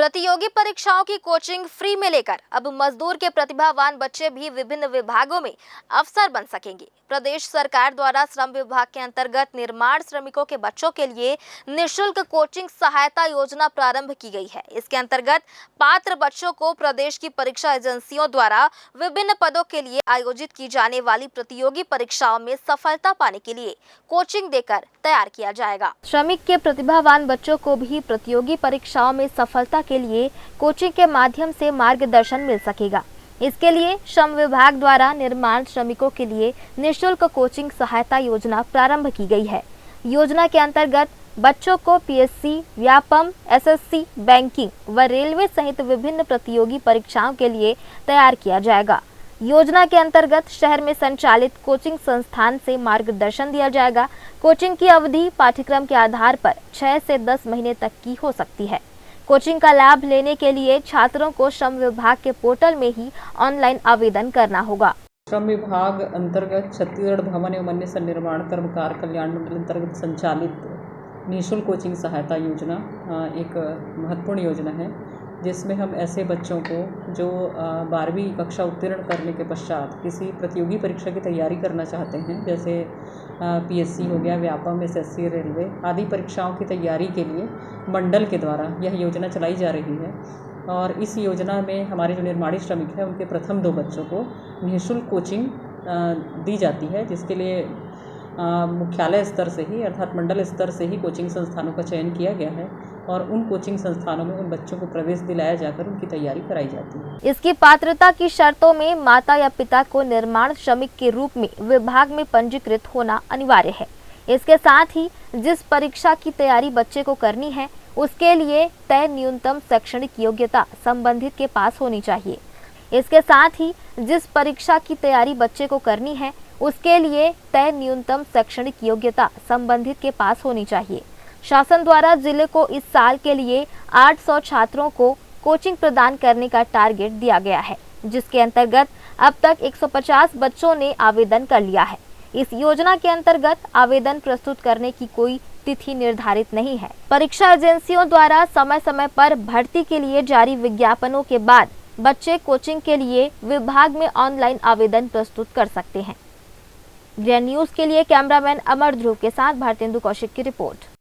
प्रतियोगी परीक्षाओं की कोचिंग फ्री में लेकर अब मजदूर के प्रतिभावान बच्चे भी विभिन्न विभागों में अफसर बन सकेंगे। प्रदेश सरकार द्वारा श्रम विभाग के अंतर्गत निर्माण श्रमिकों के बच्चों के लिए निःशुल्क कोचिंग सहायता योजना प्रारंभ की गई है। इसके अंतर्गत पात्र बच्चों को प्रदेश की परीक्षा एजेंसियों द्वारा विभिन्न पदों के लिए आयोजित की जाने वाली प्रतियोगी परीक्षाओं में सफलता पाने के लिए कोचिंग देकर तैयार किया जाएगा। श्रमिक के प्रतिभावान बच्चों को भी प्रतियोगी परीक्षाओं में सफलता के लिए कोचिंग के माध्यम से मार्गदर्शन मिल सकेगा। इसके लिए श्रम विभाग द्वारा निर्माण श्रमिकों के लिए निःशुल्क कोचिंग सहायता योजना प्रारंभ की गई है। योजना के अंतर्गत बच्चों को पीएससी, व्यापम, एसएससी, बैंकिंग व रेलवे सहित विभिन्न प्रतियोगी परीक्षाओं के लिए तैयार किया जाएगा। योजना के अंतर्गत शहर में संचालित कोचिंग संस्थान से मार्गदर्शन दिया जाएगा। कोचिंग की अवधि पाठ्यक्रम के आधार पर 6 से 10 महीने तक की हो सकती है। कोचिंग का लाभ लेने के लिए छात्रों को श्रम विभाग के पोर्टल में ही ऑनलाइन आवेदन करना होगा। श्रम विभाग अंतर्गत छत्तीसगढ़ भवन एवं अन्य निर्माण कर्मकार कल्याण मंडल अंतर्गत संचालित निःशुल्क कोचिंग सहायता योजना एक महत्वपूर्ण योजना है, जिसमें हम ऐसे बच्चों को जो 12वीं कक्षा उत्तीर्ण करने के पश्चात किसी प्रतियोगी परीक्षा की तैयारी करना चाहते हैं, जैसे पीएससी हो गया, व्यापम, एसएससी, रेलवे आदि परीक्षाओं की तैयारी के लिए मंडल के द्वारा यह योजना चलाई जा रही है। और इस योजना में हमारे जो निर्माणी श्रमिक हैं उनके प्रथम 2 बच्चों को निःशुल्क कोचिंग दी जाती है, जिसके लिए मुख्यालय स्तर से ही अर्थात मंडल स्तर से ही कोचिंग संस्थानों का चयन किया गया है और उन कोचिंग संस्थानों में उन बच्चों को प्रवेश दिलाया जाकर उनकी तैयारी कराई जाती है। इसकी पात्रता की शर्तों में माता या पिता को निर्माण श्रमिक के रूप में विभाग में पंजीकृत होना अनिवार्य है। इसके साथ ही जिस परीक्षा की तैयारी बच्चे को करनी है उसके लिए तय न्यूनतम शैक्षणिक योग्यता संबंधित के पास होनी चाहिए। इसके साथ ही जिस परीक्षा की तैयारी बच्चे को करनी है उसके लिए तय न्यूनतम शैक्षणिक योग्यता संबंधित के पास होनी चाहिए। शासन द्वारा जिले को इस साल के लिए 800 छात्रों को कोचिंग प्रदान करने का टारगेट दिया गया है, जिसके अंतर्गत अब तक 150 बच्चों ने आवेदन कर लिया है। इस योजना के अंतर्गत आवेदन प्रस्तुत करने की कोई तिथि निर्धारित नहीं है। परीक्षा एजेंसियों द्वारा समय समय पर भर्ती के लिए जारी विज्ञापनों के बाद बच्चे कोचिंग के लिए विभाग में ऑनलाइन आवेदन प्रस्तुत कर सकते हैं। ग्रैंड न्यूज के लिए कैमरामैन अमर ध्रुव के साथ भारतेंदु कौशिक की रिपोर्ट।